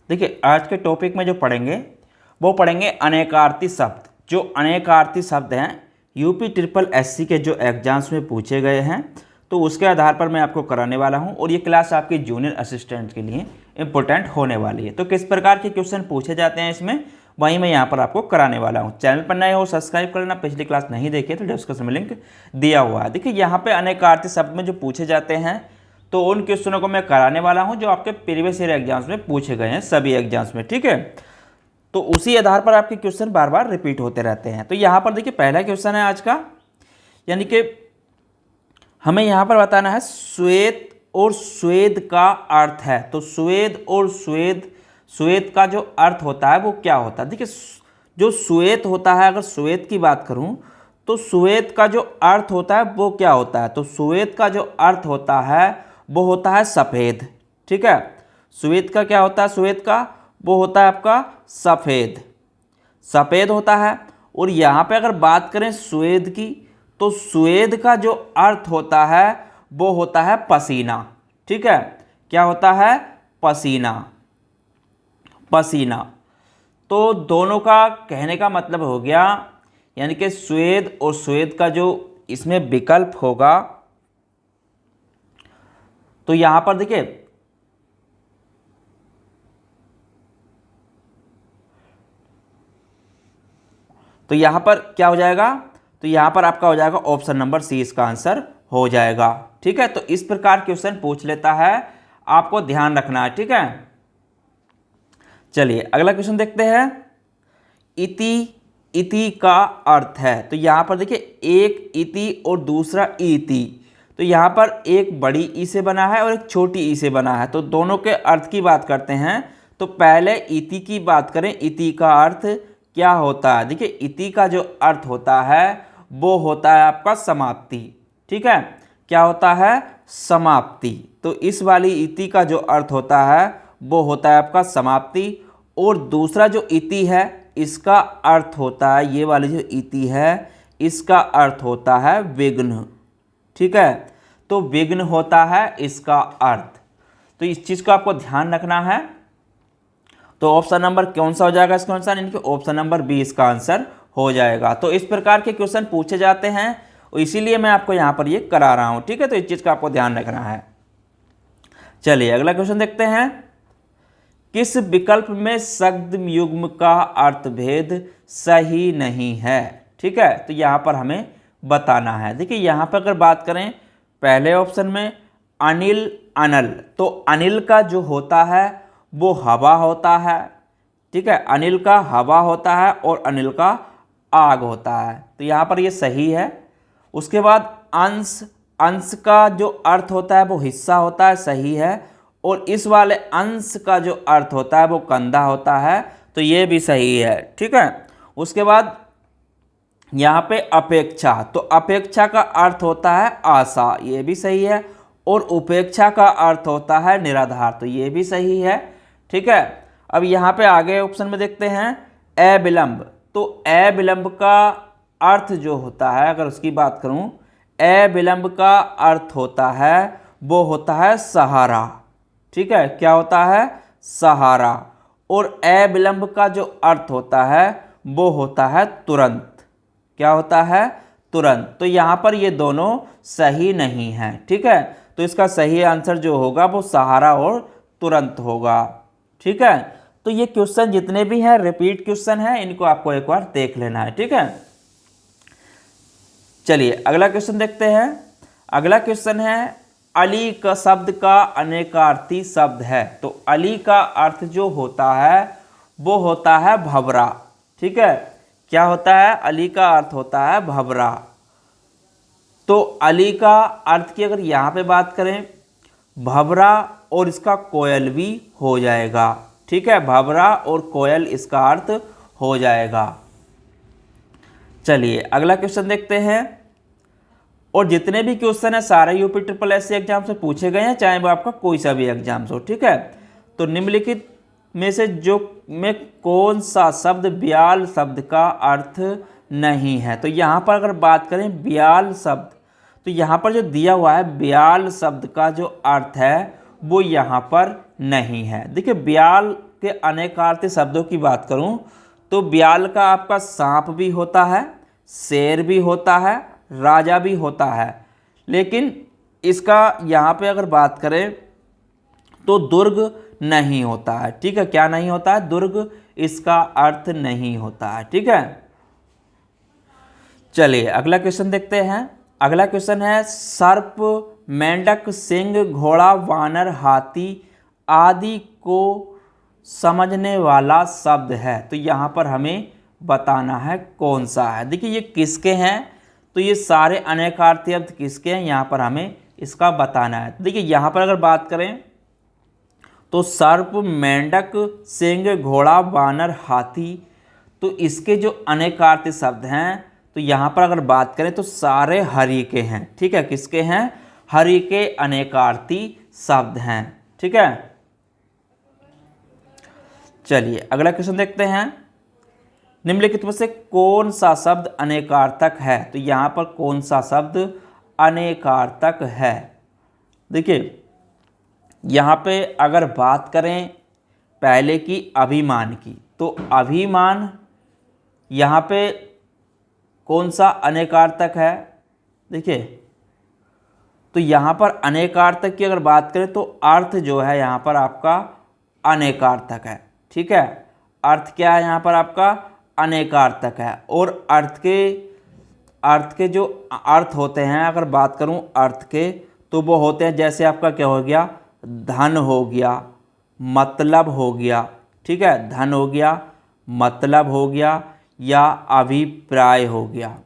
देखिए आज के टॉपिक में जो पढ़ेंगे वो पढ़ेंगे अनेकार्थी शब्द। जो अनेकार्थी शब्द हैं यूपी ट्रिपल एससी के जो एग्जाम्स में पूछे गए हैं, तो उसके आधार पर मैं आपको कराने वाला हूं और ये क्लास आपकी जूनियर असिस्टेंट के लिए इंपॉर्टेंट होने वाली है। तो किस प्रकार के क्वेश्चन पूछे जाते हैं इसमें, वहीं मैं यहाँ पर आपको कराने वाला हूँ। चैनल पर नए हो सब्सक्राइब करना, पिछली क्लास नहीं देखी तो डिस्क्रिप्शन में लिंक दिया हुआ है। देखिए यहाँ पे अनेकार्थी शब्द में जो पूछे जाते हैं तो उन क्वेश्चनों को मैं कराने वाला हूँ जो आपके प्रीवियस ईयर एग्जाम्स में पूछे गए हैं, सभी एग्जाम्स में, ठीक है। तो उसी आधार पर आपके क्वेश्चन बार बार रिपीट होते रहते हैं। तो यहाँ पर देखिए पहला क्वेश्चन है आज का, यानी कि हमें यहाँ पर बताना है श्वेत और स्वेद का अर्थ है। तो स्वेद और श्वेत का जो अर्थ होता है वो क्या होता है। देखिए जो श्वेत होता है, अगर श्वेत की बात करूं तो श्वेत का जो अर्थ होता है वो क्या होता है। तो श्वेत का जो अर्थ होता है वो होता है सफ़ेद, ठीक है। श्वेत का क्या होता है, श्वेत का वो होता है आपका सफ़ेद, सफ़ेद होता है। और यहाँ पे अगर बात करें स्वेद की, तो स्वेद का जो अर्थ होता है वो होता है पसीना, ठीक है। क्या होता है, पसीना, पसीना। तो दोनों का कहने का मतलब हो गया, यानी कि स्वेद और श्वेत का जो इसमें विकल्प होगा, तो यहां पर देखिए तो यहां पर क्या हो जाएगा, तो यहां पर आपका हो जाएगा ऑप्शन नंबर सी इसका आंसर हो जाएगा, ठीक है। तो इस प्रकार क्वेश्चन पूछ लेता है, आपको ध्यान रखना है, ठीक है। चलिए अगला क्वेश्चन देखते हैं। इति, इति का अर्थ है। तो यहाँ पर देखिए एक इति और दूसरा इति, तो यहाँ पर एक बड़ी ई से बना है और एक छोटी ई से बना है। तो दोनों के अर्थ की बात करते हैं। तो पहले इति की बात करें, इति का अर्थ क्या होता है। देखिए इति का जो अर्थ होता है वो होता है आपका समाप्ति, ठीक है। क्या होता है, समाप्ति। तो इस वाली इति का जो अर्थ होता है वो होता है आपका समाप्ति। और दूसरा जो इति है इसका अर्थ होता है, ये वाली जो इति है इसका अर्थ होता है विघ्न, ठीक है। तो विघ्न होता है इसका अर्थ। तो इस चीज़ को आपको ध्यान रखना है। तो ऑप्शन नंबर कौन सा हो जाएगा इसका आंसर, यानी कि ऑप्शन नंबर बी इसका आंसर हो जाएगा। तो इस प्रकार के क्वेश्चन पूछे जाते हैं और इसीलिए मैं आपको यहाँ पर ये करा रहा हूँ, ठीक है। तो इस चीज़ का आपको ध्यान रखना है। चलिए अगला क्वेश्चन देखते हैं। किस विकल्प में शब्द युग्म का अर्थभेद सही नहीं है, ठीक है। तो यहाँ पर हमें बताना है। देखिए यहाँ पर अगर बात करें पहले ऑप्शन में अनिल, अनल, तो अनिल का जो होता है वो हवा होता है, ठीक है। अनिल का हवा होता है और अनिल का आग होता है। तो यहाँ पर ये सही है। उसके बाद अंश, अंश का जो अर्थ होता है वो हिस्सा होता है, सही है। और इस वाले अंश का जो अर्थ होता है वो कंधा होता है, तो ये भी सही है, ठीक है। उसके बाद यहाँ पे अपेक्षा, तो अपेक्षा का अर्थ होता है आशा, ये भी सही है। और उपेक्षा का अर्थ होता है निराधार, तो ये भी सही है, ठीक है। अब यहाँ पे आगे ऑप्शन में देखते हैं अविलंब। तो अविलंब का अर्थ जो होता है, अगर उसकी बात करूँ, अविलंब का अर्थ होता है वो होता है सहारा, ठीक है। क्या होता है, सहारा। और अविलंब का जो अर्थ होता है वो होता है तुरंत। क्या होता है, तुरंत। तो यहाँ पर ये दोनों सही नहीं है, ठीक है। तो इसका सही आंसर जो होगा वो सहारा और तुरंत होगा, ठीक है। तो ये क्वेश्चन जितने भी हैं रिपीट क्वेश्चन है, इनको आपको एक बार देख लेना है, ठीक है। चलिए अगला क्वेश्चन देखते हैं। अगला क्वेश्चन है अली का शब्द का अनेकार्थी शब्द है। तो अली का अर्थ जो होता है वो होता है भंवरा, ठीक है। क्या होता है, अली का अर्थ होता है भंवरा। तो अली का अर्थ की अगर यहाँ पे बात करें, भंवरा और इसका कोयल भी हो जाएगा, ठीक है। भंवरा और कोयल इसका अर्थ हो जाएगा। चलिए अगला क्वेश्चन देखते हैं। और जितने भी क्वेश्चन है सारे यूपी ट्रिपल एससी एग्जाम से पूछे गए हैं, चाहे वो आपका कोई सा भी एग्जाम्स हो, ठीक है। तो निम्नलिखित में से जो में कौन सा शब्द ब्याल शब्द का अर्थ नहीं है। तो यहाँ पर अगर बात करें ब्याल शब्द, तो यहाँ पर जो दिया हुआ है ब्याल शब्द का जो अर्थ है वो यहाँ पर नहीं है। देखिए ब्याल के अनेकार्थी शब्दों की बात करूं तो ब्याल का आपका सांप भी होता है, शेर भी होता है, राजा भी होता है, लेकिन इसका यहाँ पे अगर बात करें तो दुर्ग नहीं होता है। ठीक है, क्या नहीं होता है? दुर्ग इसका अर्थ नहीं होता है। ठीक है, चलिए अगला क्वेश्चन देखते हैं। अगला क्वेश्चन है सर्प, मेंढक, सिंह, घोड़ा, वानर, हाथी आदि को समझने वाला शब्द है। तो यहाँ पर हमें बताना है कौन सा है। देखिए ये किसके हैं, तो ये सारे अनेकार्थी शब्द किसके हैं, यहाँ पर हमें इसका बताना है। देखिए यहाँ पर अगर बात करें तो सर्प, मेंढक, सिंह, घोड़ा, वानर, हाथी, तो इसके जो अनेकार्थी शब्द हैं तो यहाँ पर अगर बात करें तो सारे हरि के हैं। ठीक है, किसके हैं? हरि के अनेकार्थी शब्द हैं। ठीक है, चलिए अगला क्वेश्चन देखते हैं। निम्नलिखित में से कौन सा शब्द अनेकार्थक है? तो यहाँ पर कौन सा शब्द अनेकार्थक है? देखिए यहाँ पे अगर बात करें पहले की अभिमान की, तो अभिमान यहाँ पे कौन सा अनेकार्थक है? देखिए तो यहाँ पर अनेकार्थक की अगर बात करें तो अर्थ जो है यहाँ पर आपका अनेकार्थक है। ठीक है, अर्थ क्या है यहाँ पर आपका? अनेकार्थक है। और अर्थ के जो अर्थ होते हैं, अगर बात करूँ अर्थ के, तो वो होते हैं जैसे आपका क्या हो गया? धन हो गया, मतलब हो गया। ठीक है, धन हो गया, मतलब हो गया, या अभिप्राय हो गया,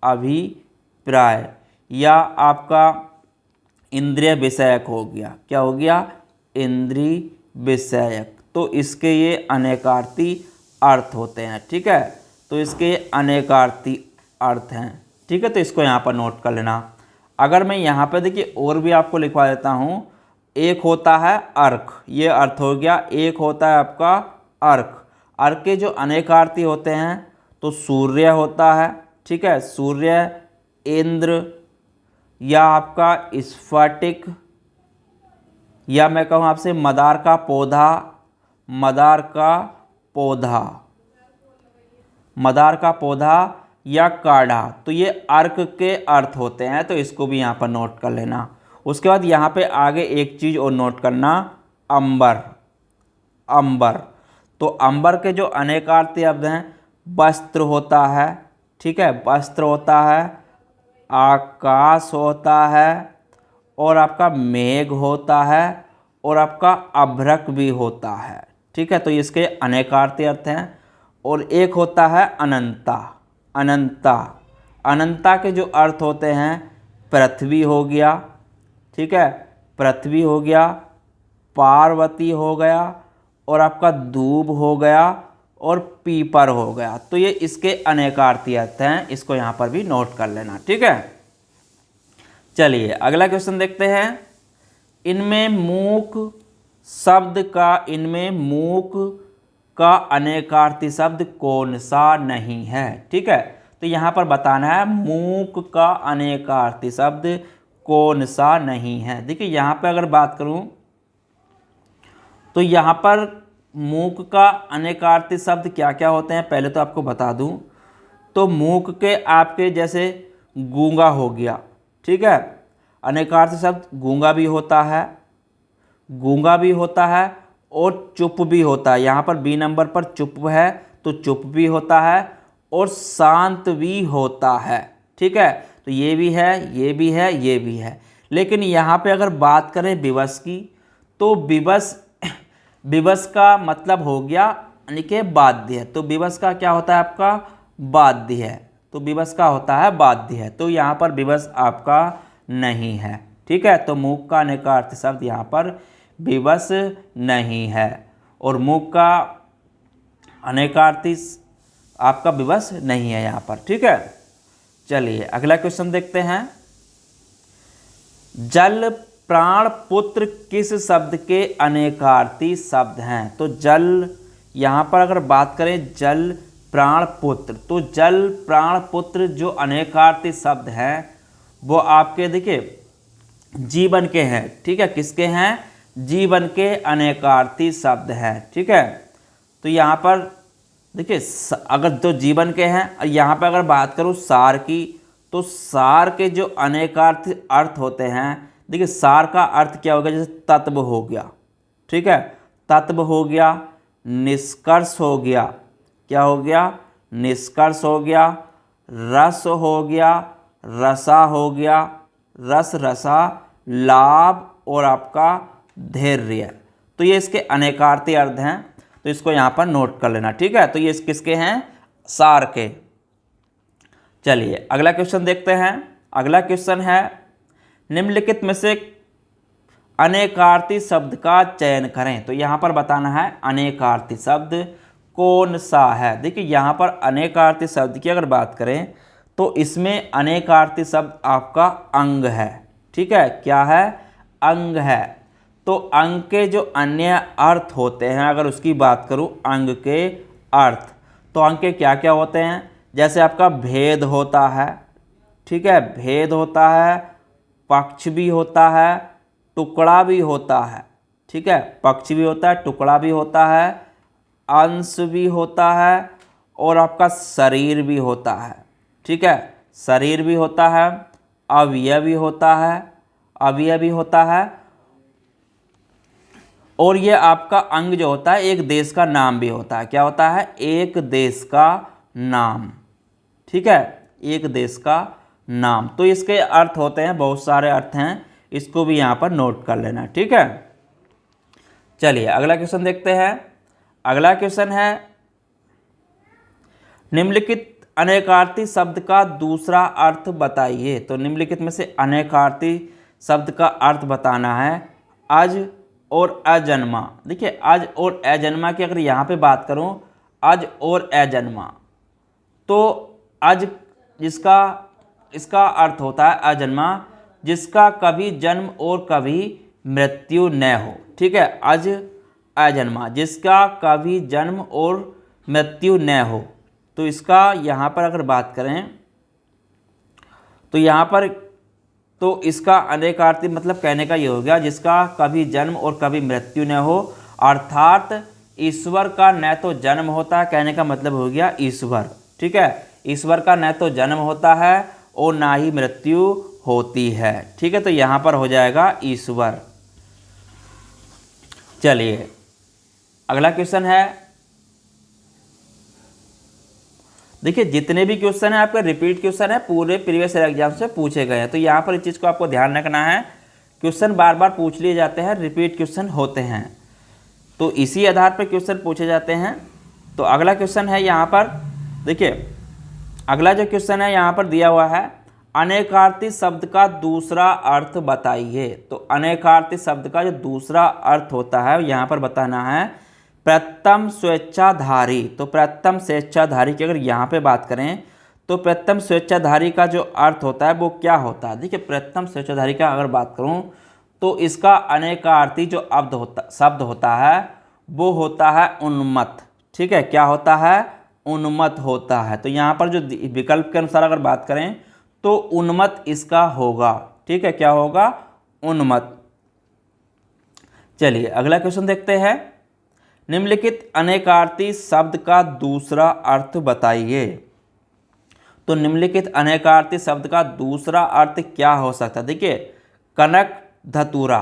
अभिप्राय, या आपका इंद्रिय विषयक हो गया। क्या हो गया? इंद्रिय विषयक। तो इसके ये अनेकार्थी अर्थ होते हैं। ठीक है, तो इसके अनेकार्थी अर्थ हैं। ठीक है, तो इसको यहाँ पर नोट कर लेना। अगर मैं यहाँ पर देखिए और भी आपको लिखवा देता हूँ, एक होता है अर्क, ये अर्थ हो गया। एक होता है आपका अर्क। अर्क के जो अनेकार्थी होते हैं तो सूर्य होता है। ठीक है, सूर्य, इंद्र, या आपका स्फटिक, या मैं कहूँ आपसे मदार का पौधा, मदार का पौधा, मदार का पौधा, या काढ़ा। तो ये अर्क के अर्थ होते हैं, तो इसको भी यहाँ पर नोट कर लेना। उसके बाद यहाँ पे आगे एक चीज़ और नोट करना, अंबर। अंबर, तो अंबर के जो अनेकार्थी शब्द हैं, वस्त्र होता है। ठीक है, वस्त्र होता है, आकाश होता है, और आपका मेघ होता है, और आपका अभ्रक भी होता है। ठीक है, तो इसके अनेकार्थी अर्थ हैं। और एक होता है अनंता। अनंता, अनंता के जो अर्थ होते हैं, पृथ्वी हो गया। ठीक है, पृथ्वी हो गया, पार्वती हो गया, और आपका दूब हो गया, और पीपर हो गया। तो ये इसके अनेकार्थी अर्थ हैं, इसको यहाँ पर भी नोट कर लेना। ठीक है, चलिए अगला क्वेश्चन देखते हैं। इनमें मूक का अनेकार्थी शब्द कौन सा नहीं है? ठीक है, तो यहाँ पर बताना है मूक का अनेकार्थी शब्द कौन सा नहीं है। देखिए यहाँ पर अगर बात करूँ तो यहाँ पर मूक का अनेकार्थी शब्द क्या क्या होते हैं, पहले तो आपको बता दूँ। तो मूक के आपके जैसे गूंगा हो गया। ठीक है, अनेकार्थी शब्द गूंगा भी होता है, गूंगा भी होता है, और चुप भी होता है। यहाँ पर बी नंबर पर चुप है, तो चुप भी होता है, और शांत भी होता है। ठीक है, तो ये भी है, ये भी है, ये भी है। लेकिन यहाँ पे अगर बात करें विवश की, तो विवश का मतलब हो गया यानी कि बाध्य है। तो विवश का क्या होता है आपका? बाध्य है। तो विवश का होता है बाध्य है, तो यहाँ पर विवश आपका नहीं है। ठीक है, तो मूक का अनेकार्थी शब्द यहाँ पर विवश नहीं है, और मूक का अनेकार्थी आपका विवश नहीं है यहाँ पर। ठीक है, चलिए अगला क्वेश्चन देखते हैं। जल, प्राण, पुत्र किस शब्द के अनेकार्थी शब्द हैं? तो जल, यहाँ पर अगर बात करें जल, प्राण, पुत्र, तो जल, प्राण, पुत्र जो अनेकार्थी शब्द हैं वो आपके देखिए जीवन के हैं। ठीक है, किसके हैं? जीवन के अनेकार्थी शब्द हैं। ठीक है, तो यहाँ पर देखिए अगर जो जीवन के हैं, यहाँ पर अगर बात करूँ सार की, तो सार के जो अनेकार्थी अर्थ होते हैं, देखिए सार का अर्थ क्या होगा, जैसे तत्व हो गया। ठीक है, तत्व हो गया, निष्कर्ष हो गया, क्या हो गया, निष्कर्ष हो गया, रस हो गया, रसा हो गया, रस रसा, लाभ और आपका धैर्य। तो ये इसके अनेकार्थी अर्थ हैं, तो इसको यहाँ पर नोट कर लेना। ठीक है, तो ये किसके हैं, सार के। चलिए अगला क्वेश्चन देखते हैं। अगला क्वेश्चन है, निम्नलिखित में से अनेकार्थी शब्द का चयन करें। तो यहाँ पर बताना है अनेकार्थी शब्द कौन सा है। देखिए यहाँ पर अनेकार्थी शब्द की अगर बात करें तो इसमें अनेकार्थी शब्द आपका अंग है। ठीक है, क्या है, अंग है। तो अंग के जो अन्य अर्थ होते हैं, अगर उसकी बात करूं अंग के अर्थ, तो अंग के क्या क्या होते हैं, जैसे आपका भेद होता है। ठीक है, भेद होता है, पक्ष भी होता है, टुकड़ा भी होता है। ठीक है, पक्ष भी होता है, टुकड़ा भी होता है, अंश भी होता है और आपका शरीर भी होता है। ठीक है, शरीर भी होता है, अवयव भी होता है, अवयव भी होता है, और ये आपका अंग जो होता है एक देश का नाम भी होता है। क्या होता है, एक देश का नाम। ठीक है, एक देश का नाम। तो इसके अर्थ होते हैं, बहुत सारे अर्थ हैं, इसको भी यहाँ पर नोट कर लेना। ठीक है, चलिए अगला क्वेश्चन देखते हैं। अगला क्वेश्चन है, निम्नलिखित अनेकार्थी शब्द का दूसरा अर्थ बताइए। तो निम्नलिखित में से अनेकार्थी शब्द का अर्थ बताना है अज और अजन्मा। देखिए अज और अजन्मा की अगर यहाँ पे बात करूँ, अज और अजन्मा, तो अज जिसका इसका अर्थ होता है अजन्मा, जिसका कभी जन्म और कभी मृत्यु न हो। ठीक है, अज अजन्मा, जिसका कभी जन्म और मृत्यु न हो। तो इसका यहाँ पर अगर बात करें तो यहाँ पर तो इसका अनेकार्थी मतलब कहने का ये हो गया, जिसका कभी जन्म और कभी मृत्यु न हो, अर्थात ईश्वर का न तो जन्म होता है, कहने का मतलब हो गया ईश्वर। ठीक है, ईश्वर का न तो जन्म होता है और ना ही मृत्यु होती है। ठीक है, तो यहाँ पर हो जाएगा ईश्वर। चलिए अगला क्वेश्चन है, देखिए जितने भी क्वेश्चन है आपके रिपीट क्वेश्चन है, पूरे प्रीवियस ईयर एग्जाम से पूछे गए हैं। तो यहाँ पर इस चीज़ को आपको ध्यान रखना है, क्वेश्चन बार बार पूछ लिए जाते हैं, रिपीट क्वेश्चन होते हैं, तो इसी आधार पर क्वेश्चन पूछे जाते हैं। तो अगला क्वेश्चन है यहाँ पर, देखिए अगला जो क्वेश्चन है यहाँ पर दिया हुआ है, अनेकार्थी शब्द का दूसरा अर्थ बताइए। तो अनेकार्थी शब्द का जो दूसरा अर्थ होता है यहाँ पर बताना है प्रथम स्वेच्छाधारी। तो प्रथम स्वेच्छाधारी की अगर यहाँ पे बात करें तो प्रथम स्वेच्छाधारी का जो अर्थ होता है वो क्या होता है। देखिए प्रथम स्वेच्छाधारी का अगर बात करूँ तो इसका अनेकार्थी जो शब्द होता है वो होता है उन्मत्त। ठीक है, क्या होता है, उन्मत्त होता है। तो यहाँ पर जो विकल्प के अनुसार अगर बात करें तो उन्मत्त इसका होगा। ठीक है, क्या होगा, उन्मत्त। चलिए अगला क्वेश्चन देखते हैं, निम्नलिखित अनेकार्थी शब्द का दूसरा अर्थ बताइए। तो निम्नलिखित अनेकार्थी शब्द का दूसरा अर्थ क्या हो सकता है। देखिए कनक धतूरा,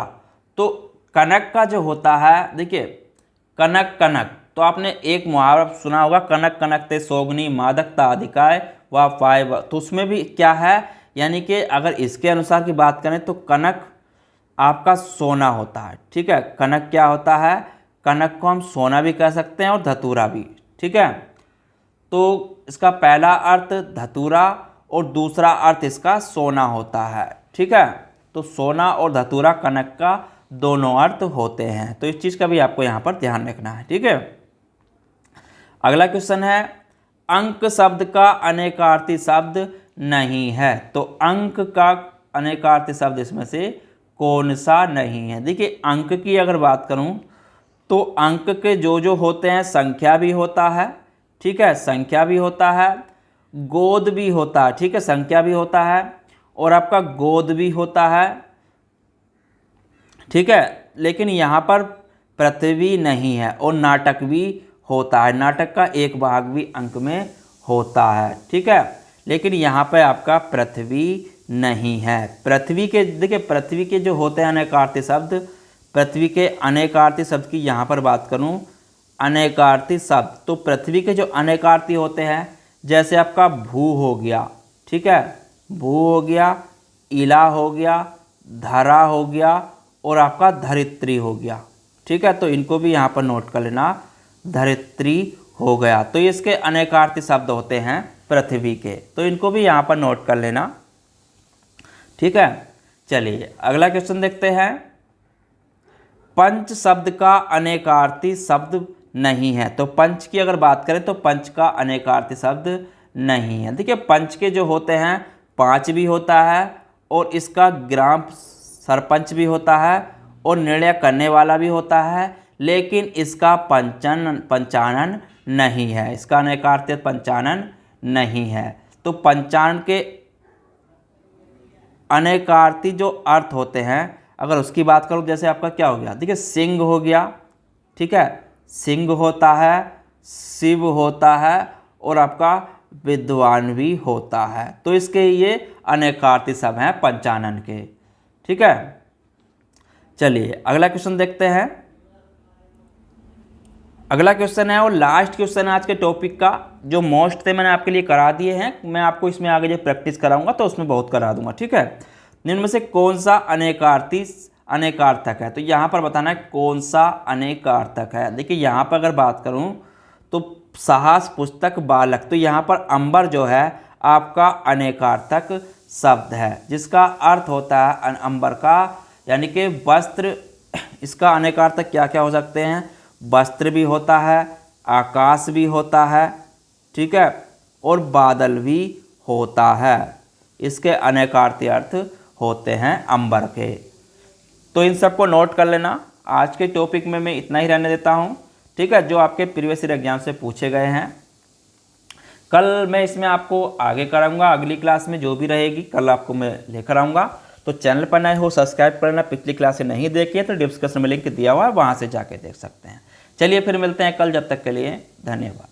तो कनक का जो होता है, देखिए कनक कनक, तो आपने एक मुहावरा सुना होगा, कनक कनक ते सोगनी मादकता अधिकाय व फाइव। तो उसमें भी क्या है, यानी कि अगर इसके अनुसार की बात करें तो कनक आपका सोना होता है। ठीक है, कनक क्या होता है, कनक को हम सोना भी कह सकते हैं और धतूरा भी। ठीक है, तो इसका पहला अर्थ धतूरा और दूसरा अर्थ इसका सोना होता है। ठीक है, तो सोना और धतूरा कनक का दोनों अर्थ होते हैं, तो इस चीज़ का भी आपको यहाँ पर ध्यान रखना है। ठीक है, अगला क्वेश्चन है, अंक शब्द का अनेकार्थी शब्द नहीं है। तो अंक का अनेकार्थी शब्द इसमें से कौन सा नहीं है। देखिए अंक की अगर बात करूं तो अंक के जो होते हैं, संख्या भी होता है। ठीक है, संख्या भी होता है, गोद भी होता है। ठीक है, संख्या भी होता है और आपका गोद भी होता है। ठीक है, लेकिन यहाँ पर पृथ्वी नहीं है और नाटक भी होता है, नाटक का एक भाग भी अंक में होता है, ठीक है। लेकिन यहाँ पे आपका पृथ्वी नहीं है। पृथ्वी के देखिए, पृथ्वी के जो होते हैं अनेकार्थी शब्द, पृथ्वी के अनेकार्थी शब्द की यहाँ पर बात करूँ, अनेकार्थी शब्द, तो पृथ्वी के जो अनेकार्थी होते हैं, जैसे आपका भू हो गया, ठीक है, भू हो गया, इला हो गया, धरा हो गया और आपका धरित्री हो गया, ठीक है। तो इनको भी यहाँ पर नोट कर लेना, धरित्री हो गया, तो ये इसके अनेकार्थी शब्द होते हैं पृथ्वी के, तो इनको भी यहाँ पर नोट कर लेना, ठीक है। चलिए अगला क्वेश्चन देखते हैं। पंच शब्द का अनेकार्थी शब्द नहीं है, तो पंच की अगर बात करें तो पंच का अनेकार्थी शब्द नहीं है। देखिए पंच के जो होते हैं, पांच भी होता है और इसका ग्राम सरपंच भी होता है और निर्णय करने वाला भी होता है, लेकिन इसका पंचानन नहीं है, इसका अनेकार्थी पंचानन नहीं है। तो पंचानन के अनेकार्थी जो अर्थ होते हैं, अगर उसकी बात करूँ, जैसे आपका क्या हो गया, देखिए सिंह हो गया, ठीक है, सिंह होता है, शिव होता है और आपका विद्वान भी होता है, तो इसके ये अनेकार्थी शब्द हैं पंचानन के, ठीक है। चलिए अगला क्वेश्चन देखते हैं। अगला क्वेश्चन है और लास्ट क्वेश्चन है आज के टॉपिक का, जो मोस्ट थे मैंने आपके लिए करा दिए हैं, मैं आपको इसमें आगे जो प्रैक्टिस कराऊंगा तो उसमें बहुत करा दूंगा, ठीक है। निम्न में से कौन सा अनेकार्थक है, तो यहाँ पर बताना है कौन सा अनेकार्थक है। देखिए यहाँ पर अगर बात करूँ तो साहस पुस्तक बालक, तो यहाँ पर अंबर जो है आपका अनेकार्थक शब्द है, जिसका अर्थ होता है अंबर का, यानी कि वस्त्र, इसका अनेकार्थक क्या क्या हो सकते हैं, वस्त्र भी होता है, आकाश भी होता है, ठीक है, और बादल भी होता है, इसके अनेकार्थी अर्थ होते हैं अंबर के। तो इन सबको नोट कर लेना। आज के टॉपिक में मैं इतना ही रहने देता हूँ, ठीक है, जो आपके प्रीवियस ईयर एग्जाम से पूछे गए हैं। कल मैं इसमें आपको आगे कराऊंगा, अगली क्लास में जो भी रहेगी कल आपको मैं लेकर आऊँगा। तो चैनल पर नए हो सब्सक्राइब करना, पिछली क्लास से नहीं देखी है तो डिस्क्रिप्शन में लिंक दिया हुआ है, वहाँ से जाके देख सकते हैं। चलिए फिर मिलते हैं कल, जब तक के लिए धन्यवाद।